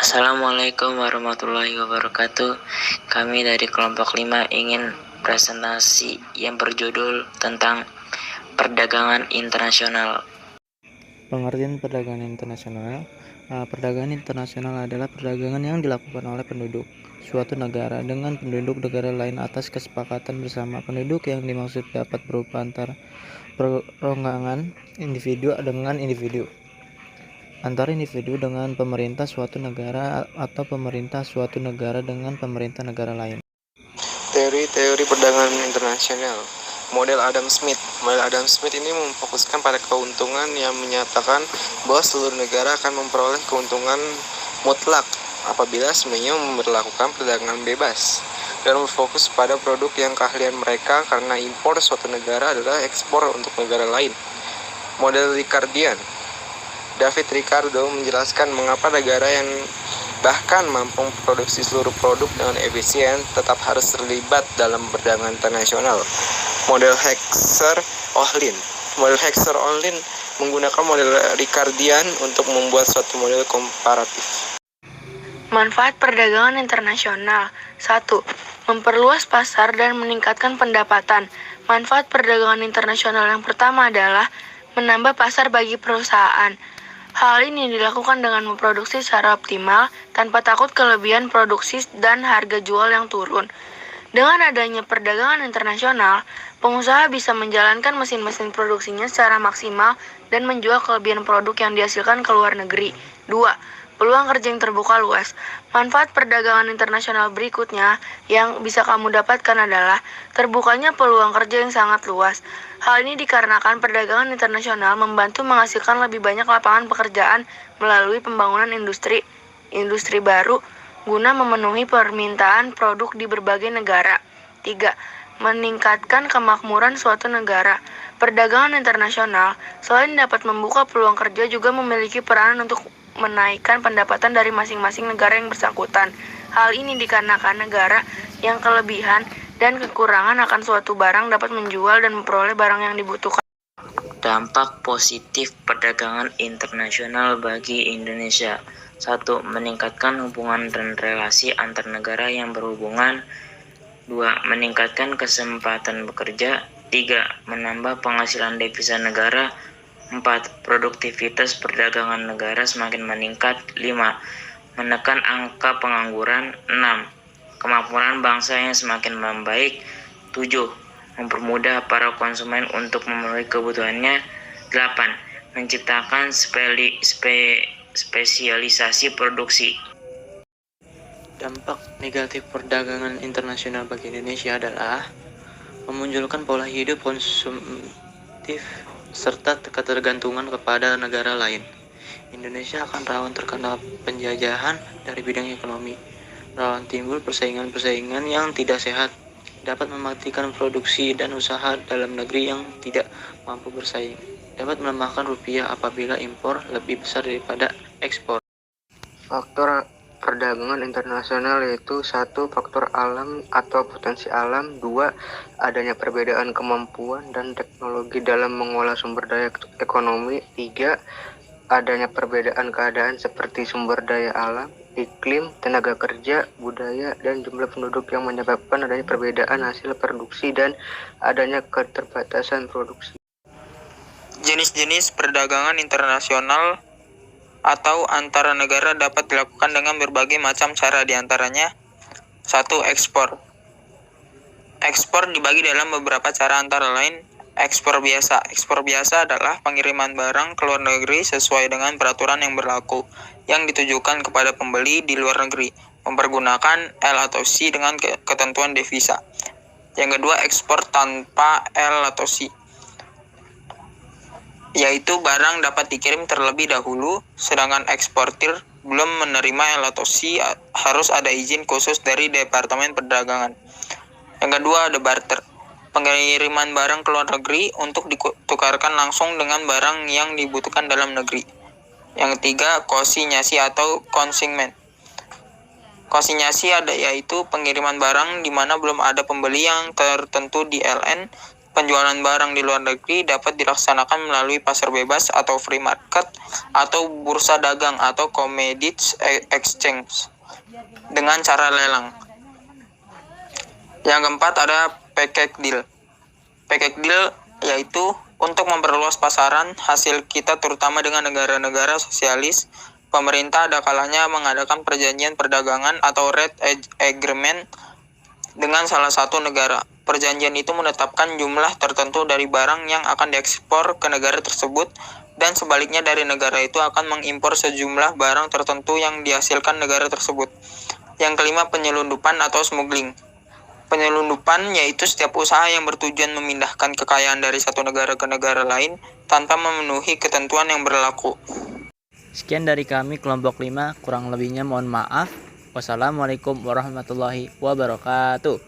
Assalamualaikum warahmatullahi wabarakatuh. Kami dari kelompok 5 ingin presentasi yang berjudul tentang perdagangan internasional. Pengertian perdagangan internasional. Perdagangan internasional adalah perdagangan yang dilakukan oleh penduduk suatu negara dengan penduduk negara lain atas kesepakatan bersama. Penduduk yang dimaksud dapat berupa antara peronggangan individu dengan individu, antara individu dengan pemerintah suatu negara, atau pemerintah suatu negara dengan pemerintah negara lain. Teori perdagangan internasional. Model Adam Smith. Model Adam Smith ini memfokuskan pada keuntungan yang menyatakan bahwa seluruh negara akan memperoleh keuntungan mutlak apabila semuanya memperlakukan perdagangan bebas dan berfokus pada produk yang keahlian mereka, karena impor suatu negara adalah ekspor untuk negara lain. Model Ricardian. David Ricardo menjelaskan mengapa negara yang bahkan mampu memproduksi seluruh produk dengan efisien tetap harus terlibat dalam perdagangan internasional. Model Hexer-Ohlin. Model Hexer-Ohlin menggunakan model Ricardian untuk membuat suatu model komparatif. Manfaat perdagangan internasional. 1. Memperluas pasar dan meningkatkan pendapatan. Manfaat perdagangan internasional yang pertama adalah menambah pasar bagi perusahaan. Hal ini dilakukan dengan memproduksi secara optimal tanpa takut kelebihan produksi dan harga jual yang turun. Dengan adanya perdagangan internasional, pengusaha bisa menjalankan mesin-mesin produksinya secara maksimal dan menjual kelebihan produk yang dihasilkan ke luar negeri. 2. Peluang kerja yang terbuka luas. Manfaat perdagangan internasional berikutnya yang bisa kamu dapatkan adalah terbukanya peluang kerja yang sangat luas. Hal ini dikarenakan perdagangan internasional membantu menghasilkan lebih banyak lapangan pekerjaan melalui pembangunan industri baru guna memenuhi permintaan produk di berbagai negara. 3. Meningkatkan kemakmuran suatu negara. Perdagangan internasional selain dapat membuka peluang kerja juga memiliki peranan untuk menaikkan pendapatan dari masing-masing negara yang bersangkutan. Hal ini dikarenakan negara yang kelebihan dan kekurangan akan suatu barang dapat menjual dan memperoleh barang yang dibutuhkan. Dampak positif perdagangan internasional bagi Indonesia. 1. Meningkatkan hubungan dan relasi antar negara yang berhubungan. 2. Meningkatkan kesempatan bekerja. 3. Menambah penghasilan devisa negara. 4. Produktivitas perdagangan negara semakin meningkat. 5. Menekan angka pengangguran. 6. Kemakmuran bangsa yang semakin membaik. 7. Mempermudah para konsumen untuk memenuhi kebutuhannya. 8. Menciptakan spesialisasi produksi. Dampak negatif perdagangan internasional bagi Indonesia adalah memunculkan pola hidup konsumtif serta ketergantungan kepada negara lain. Indonesia akan rawan terkena penjajahan dari bidang ekonomi. Rawan timbul persaingan-persaingan yang tidak sehat, dapat mematikan produksi dan usaha dalam negeri yang tidak mampu bersaing. Dapat melemahkan rupiah apabila impor lebih besar daripada ekspor. Faktor perdagangan internasional yaitu 1. Faktor alam atau potensi alam. 2. Adanya perbedaan kemampuan dan teknologi dalam mengolah sumber daya ekonomi. 3. Adanya perbedaan keadaan seperti sumber daya alam, iklim, tenaga kerja, budaya, dan jumlah penduduk yang menyebabkan adanya perbedaan hasil produksi dan adanya keterbatasan produksi. Jenis-jenis perdagangan internasional atau antara negara dapat dilakukan dengan berbagai macam cara, diantaranya 1. Ekspor. Ekspor dibagi dalam beberapa cara, antara lain ekspor biasa. Ekspor biasa adalah pengiriman barang ke luar negeri sesuai dengan peraturan yang berlaku yang ditujukan kepada pembeli di luar negeri, mempergunakan L atau C dengan ketentuan devisa. Yang kedua, ekspor tanpa L atau C, yaitu barang dapat dikirim terlebih dahulu, sedangkan eksportir belum menerima L atau C harus ada izin khusus dari Departemen Perdagangan. Yang kedua, ada barter. Pengiriman barang ke luar negeri untuk ditukarkan langsung dengan barang yang dibutuhkan dalam negeri. Yang ketiga, konsinyasi atau consignment. Konsinyasi yaitu pengiriman barang di mana belum ada pembeli yang tertentu di LN, penjualan barang di luar negeri dapat dilaksanakan melalui pasar bebas atau free market atau bursa dagang atau commodities exchange dengan cara lelang. Yang keempat ada package deal. Package deal yaitu untuk memperluas pasaran hasil kita terutama dengan negara-negara sosialis. Pemerintah ada kalanya mengadakan perjanjian perdagangan atau trade agreement dengan salah satu negara. Perjanjian itu menetapkan jumlah tertentu dari barang yang akan diekspor ke negara tersebut dan sebaliknya dari negara itu akan mengimpor sejumlah barang tertentu yang dihasilkan negara tersebut. Yang kelima, penyelundupan atau smuggling. Penyelundupan yaitu setiap usaha yang bertujuan memindahkan kekayaan dari satu negara ke negara lain tanpa memenuhi ketentuan yang berlaku. Sekian dari kami kelompok 5, kurang lebihnya mohon maaf. Wassalamualaikum warahmatullahi wabarakatuh.